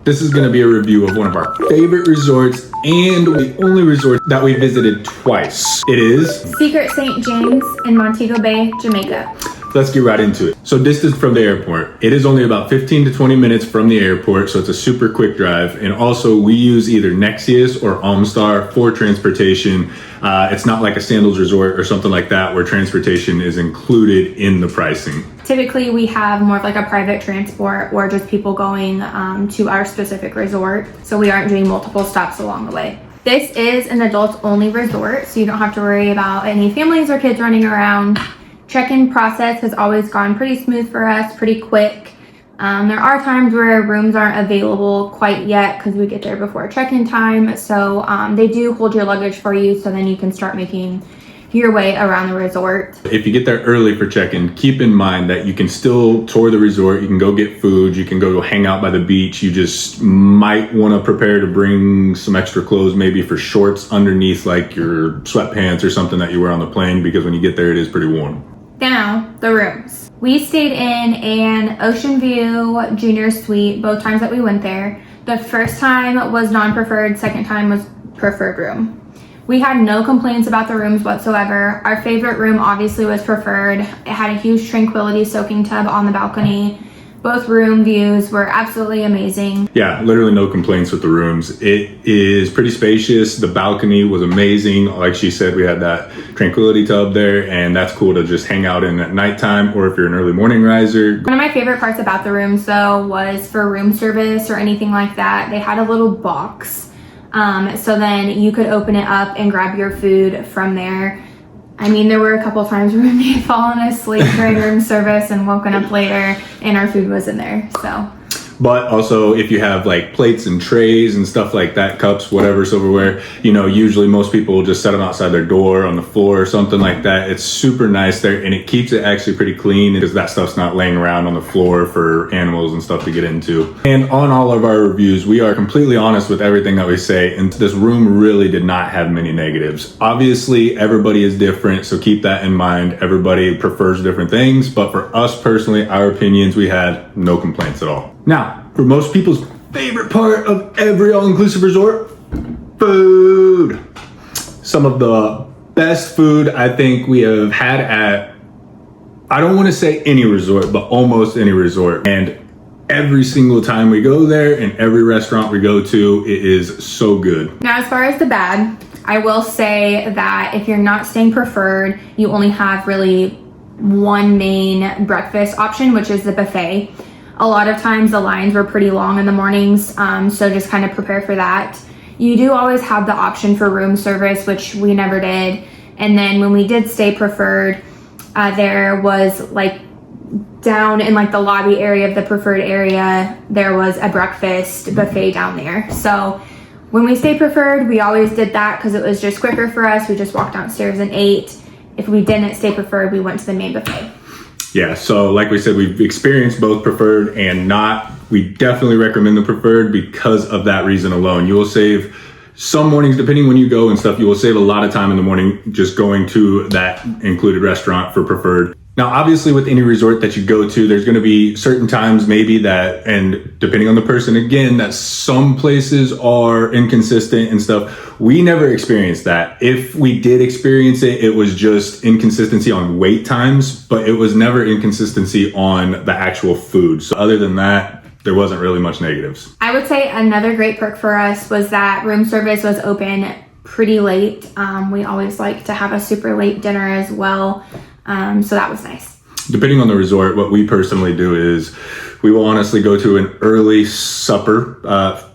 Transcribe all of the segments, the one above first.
This is gonna be a review of one of our favorite resorts and the only resort that we visited twice. It is Secret St. James in Montego Bay, Jamaica. Let's get right into it. So distance from the airport. It is only about 15 to 20 minutes from the airport, so it's a super quick drive. And also we use either Nexius or Almstar for transportation. It's not like a Sandals Resort or something like that where transportation is included in the pricing. Typically we have more of like a private transport or just people going to our specific resort. So we aren't doing multiple stops along the way. This is an adults only resort, so you don't have to worry about any families or kids running around. Check-in process has always gone pretty smooth for us, pretty quick. There are times where rooms aren't available quite yet because we get there before check-in time. So they do hold your luggage for you, so then you can start making your way around the resort. If you get there early for check-in, keep in mind that you can still tour the resort. You can go get food. You can go hang out by the beach. You just might want to prepare to bring some extra clothes, maybe for shorts underneath like your sweatpants or something that you wear on the plane, because when you get there, it is pretty warm. Now, the rooms. We stayed in an Ocean View Junior Suite both times that we went there. The first time was non-preferred, second time was preferred room. We had no complaints about the rooms whatsoever. Our favorite room obviously was preferred. It had a huge Tranquility soaking tub on the balcony. Both room views were absolutely amazing. Yeah, literally no complaints with the rooms. It is pretty spacious. The balcony was amazing. Like she said, we had that Tranquility tub there, and that's cool to just hang out in at nighttime or if you're an early morning riser. One of my favorite parts about the rooms though was for room service or anything like that, they had a little box. So then you could open it up and grab your food from there. I mean, there were a couple times where we had fallen asleep during room service and woken up later and our food was in there, so. But also if you have like plates and trays and stuff like that, cups, whatever, silverware, you know, usually most people will just set them outside their door on the floor or something like that. It's super nice there, and it keeps it actually pretty clean because that stuff's not laying around on the floor for animals and stuff to get into. And on all of our reviews, we are completely honest with everything that we say, and this room really did not have many negatives. Obviously, everybody is different, so keep that in mind. Everybody prefers different things, but for us personally, our opinions, we had no complaints at all. Now, for most people's favorite part of every all-inclusive resort, food. Some of the best food I think we have had at, I don't want to say any resort, but almost any resort. And every single time we go there and every restaurant we go to, it is so good. Now, as far as the bad, I will say that if you're not staying preferred, you only have really one main breakfast option, which is the buffet. A lot of times the lines were pretty long in the mornings, so just kind of prepare for that. You do always have the option for room service, which we never did. And then when we did stay preferred, there was like down in like the lobby area of the preferred area, there was a breakfast buffet down there. So when we stayed preferred, we always did that because it was just quicker for us. We just walked downstairs and ate. If we didn't stay preferred, we went to the main buffet. Yeah, so like we said, we've experienced both preferred and not. We definitely recommend the preferred because of that reason alone. You will save some mornings, depending when you go and stuff, you will save a lot of time in the morning just going to that included restaurant for preferred. Now, obviously with any resort that you go to, there's gonna be certain times maybe that, and depending on the person again, that some places are inconsistent and stuff. We never experienced that. If we did experience it, it was just inconsistency on wait times, but it was never inconsistency on the actual food. So other than that, there wasn't really much negatives. I would say another great perk for us was that room service was open pretty late. We always like to have a super late dinner as well. So that was nice. Depending on the resort, what we personally do is we will honestly go to an early supper,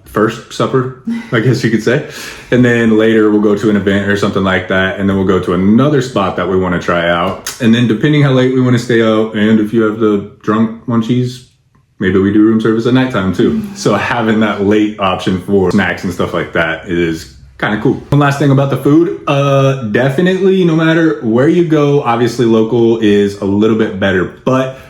first supper, I guess you could say. And then later we'll go to an event or something like that. And then we'll go to another spot that we want to try out. And then depending how late we want to stay out, and if you have the drunk munchies, maybe we do room service at nighttime too. So having that late option for snacks and stuff like that is kind of cool. One last thing about the food, definitely no matter where you go, obviously local is a little bit better, but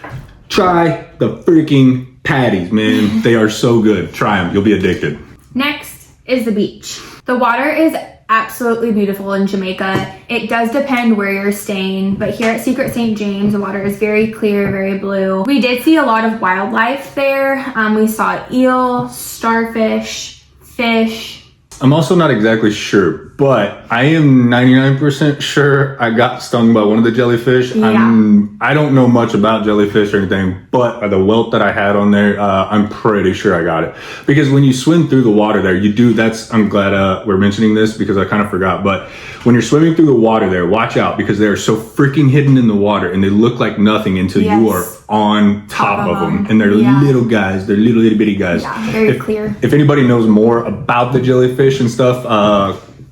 try the freaking patties, man. They are so good. Try them, you'll be addicted. Next is the beach. The water is absolutely beautiful in Jamaica. It does depend where you're staying, but here at Secret St. James, the water is very clear, very blue. We did see a lot of wildlife there. We saw eel, starfish, fish. I'm also not exactly sure, but I am 99% sure I got stung by one of the jellyfish. Yeah. I don't know much about jellyfish or anything, but the welt that I had on there, I'm pretty sure I got it. Because when you swim through the water there, I'm glad we're mentioning this because I kind of forgot, but when you're swimming through the water there, watch out because they're so freaking hidden in the water and they look like nothing until you are on top of them. And they're little guys, they're little bitty guys. Yeah, very clear. If anybody knows more about the jellyfish and stuff,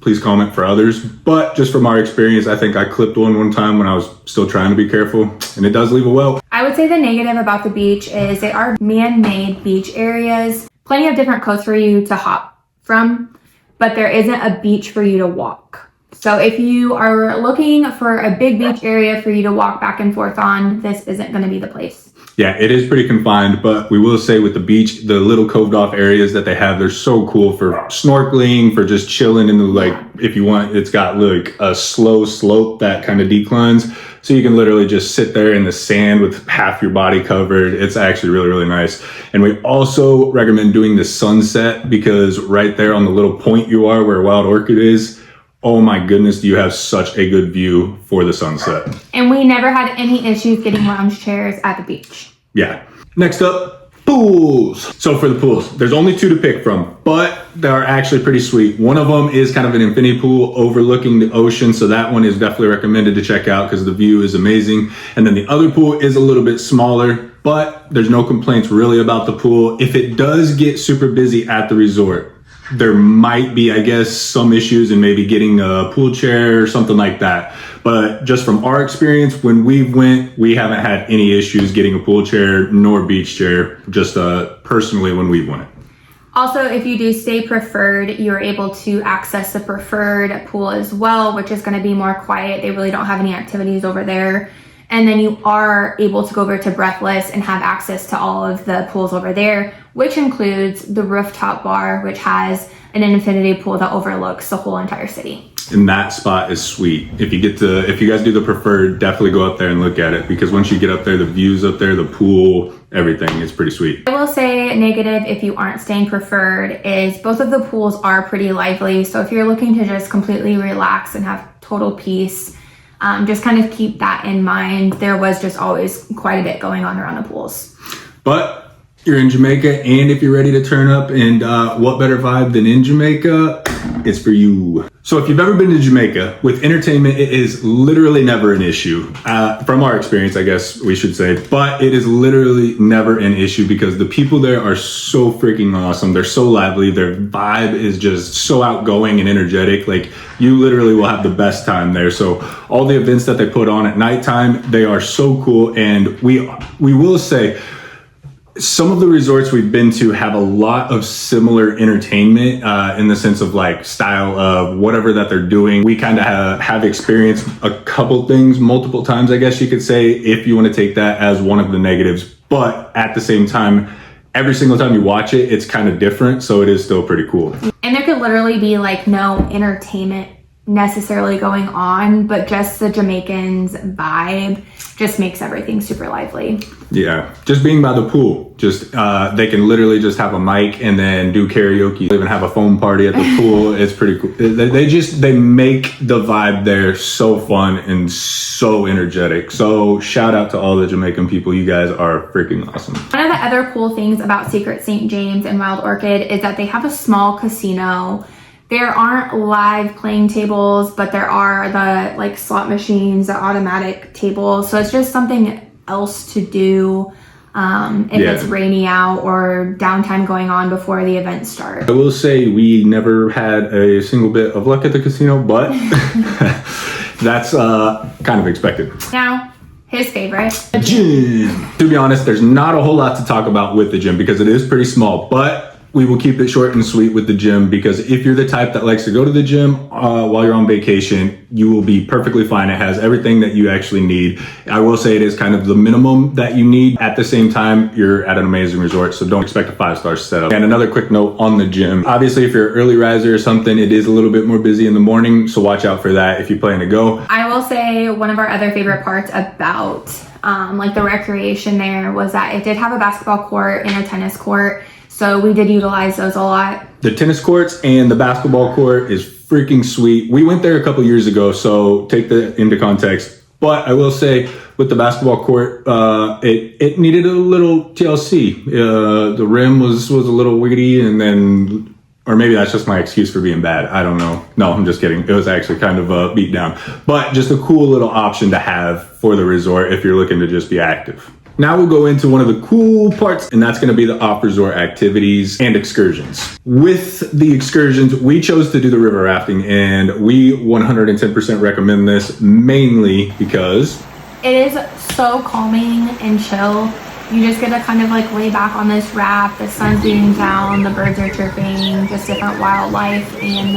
please comment for others. But just from our experience, I think I clipped one time when I was still trying to be careful, and it does leave a welt. I would say the negative about the beach is they are man-made beach areas. Plenty of different coasts for you to hop from, but there isn't a beach for you to walk. So if you are looking for a big beach area for you to walk back and forth on, this isn't going to be the place. Yeah, it is pretty confined, but we will say with the beach, the little coved off areas that they have, they're so cool for snorkeling, for just chilling in the, if you want, it's got like a slow slope that kind of declines. So you can literally just sit there in the sand with half your body covered. It's actually really, really nice. And we also recommend doing the sunset because right there on the little point you are where Wild Orchid is, oh my goodness, do you have such a good view for the sunset. And we never had any issues getting lounge chairs at the beach. Yeah. Next up, pools. So for the pools, there's only 2 to pick from, but they're actually pretty sweet. One of them is kind of an infinity pool overlooking the ocean. So that one is definitely recommended to check out because the view is amazing. And then the other pool is a little bit smaller, but there's no complaints really about the pool. If it does get super busy at the resort, there might be, I guess, some issues in maybe getting a pool chair or something like that. But just from our experience, when we went, we haven't had any issues getting a pool chair nor beach chair, just personally when we went. Also, if you do stay preferred, you're able to access the preferred pool as well, which is going to be more quiet. They really don't have any activities over there. And then you are able to go over to Breathless and have access to all of the pools over there, which includes the rooftop bar, which has an infinity pool that overlooks the whole entire city. And that spot is sweet. If you guys do the preferred, definitely go up there and look at it because once you get up there, the views up there, the pool, everything is pretty sweet. I will say negative if you aren't staying preferred is both of the pools are pretty lively. So if you're looking to just completely relax and have total peace, just kind of keep that in mind. There was just always quite a bit going on around the pools. But you're in Jamaica, and if you're ready to turn up, and what better vibe than in Jamaica? It's for you. So if you've ever been to Jamaica, with entertainment, it is literally never an issue. From our experience, I guess we should say, but it is literally never an issue because the people there are so freaking awesome. They're so lively. Their vibe is just so outgoing and energetic. Like you literally will have the best time there. So all the events that they put on at nighttime, they are so cool. And we will say, some of the resorts we've been to have a lot of similar entertainment in the sense of like style of whatever that they're doing. We kind of have experienced a couple things multiple times, I guess you could say, if you want to take that as one of the negatives. But at the same time, every single time you watch it, it's kind of different. So it is still pretty cool. And there could literally be like no entertainment necessarily going on, but just the Jamaicans vibe just makes everything super lively. Yeah, just being by the pool, just they can literally just have a mic and then do karaoke. They even have a foam party at the pool. It's pretty cool. They make the vibe there so fun and so energetic. So shout out to all the Jamaican people. You guys are freaking awesome. One of the other cool things about Secret St. James and Wild Orchid is that they have a small casino. There aren't live playing tables, but there are the like slot machines, the automatic tables. So it's just something else to do if it's rainy out or downtime going on before the event starts. I will say we never had a single bit of luck at the casino, but that's kind of expected. Now, his favorite. The gym. To be honest, there's not a whole lot to talk about with the gym because it is pretty small, but we will keep it short and sweet with the gym, because if you're the type that likes to go to the gym while you're on vacation, you will be perfectly fine. It has everything that you actually need. I will say it is kind of the minimum that you need. At the same time, you're at an amazing resort, so don't expect a 5-star setup. And another quick note on the gym. Obviously, if you're an early riser or something, it is a little bit more busy in the morning, so watch out for that if you plan to go. I will say one of our other favorite parts about like the recreation there was that it did have a basketball court and a tennis court. So we did utilize those a lot. The tennis courts and the basketball court is freaking sweet. We went there a couple years ago, so take that into context. But I will say with the basketball court, it needed a little TLC. The rim was a little wiggity, and then, or maybe that's just my excuse for being bad. I don't know. No, I'm just kidding. It was actually kind of beat down. But just a cool little option to have for the resort if you're looking to just be active. Now we'll go into one of the cool parts, and that's going to be the off-resort activities and excursions. With the excursions, we chose to do the river rafting, and we 110% recommend this, mainly because it is so calming and chill. You just get to kind of like lay back on this raft, the sun's beating down, the birds are chirping, just different wildlife, and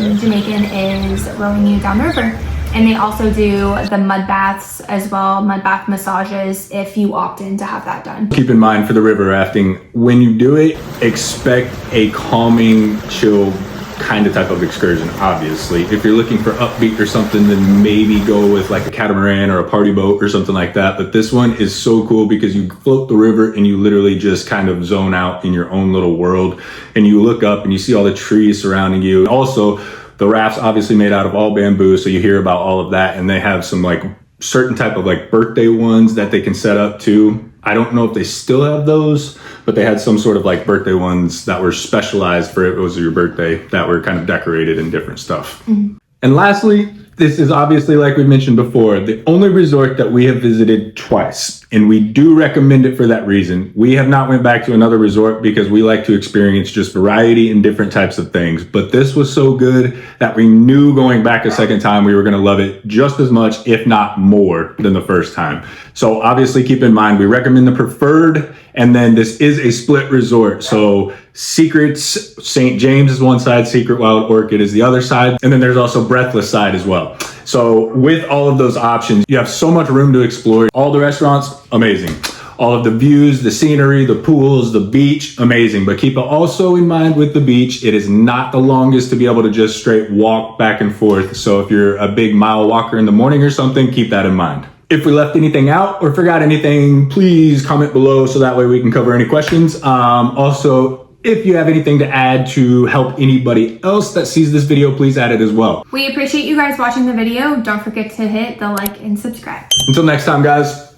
the Jamaican is rowing you down the river. And they also do the mud baths as well, mud bath massages, if you opt in to have that done. Keep in mind for the river rafting, when you do it, expect a calming, chill kind of type of excursion, obviously. If you're looking for upbeat or something, then maybe go with like a catamaran or a party boat or something like that. But this one is so cool because you float the river and you literally just kind of zone out in your own little world. And you look up and you see all the trees surrounding you. Also, the raft's obviously made out of all bamboo, so you hear about all of that, and they have some like certain type of like birthday ones that they can set up too. I don't know if they still have those, but they had some sort of like birthday ones that were specialized for it was your birthday, that were kind of decorated in different stuff. Mm-hmm. And lastly, this is obviously, like we mentioned before, the only resort that we have visited twice, and we do recommend it for that reason. We have not went back to another resort because we like to experience just variety and different types of things. But this was so good that we knew going back a second time we were going to love it just as much, if not more, than the first time. So obviously keep in mind, we recommend the preferred, and then this is a split resort. So Secrets St. James is one side, Secret Wild Orchid is the other side, and then there's also Breathless side as well. So with all of those options, you have so much room to explore. All the restaurants, amazing. All of the views, the scenery, the pools, the beach, amazing. But keep it also in mind with the beach, it is not the longest to be able to just straight walk back and forth. So if you're a big mile walker in the morning or something, keep that in mind. If we left anything out or forgot anything, please comment below so that way we can cover any questions. Also, if you have anything to add to help anybody else that sees this video, please add it as well. We appreciate you guys watching the video. Don't forget to hit the like and subscribe. Until next time, guys.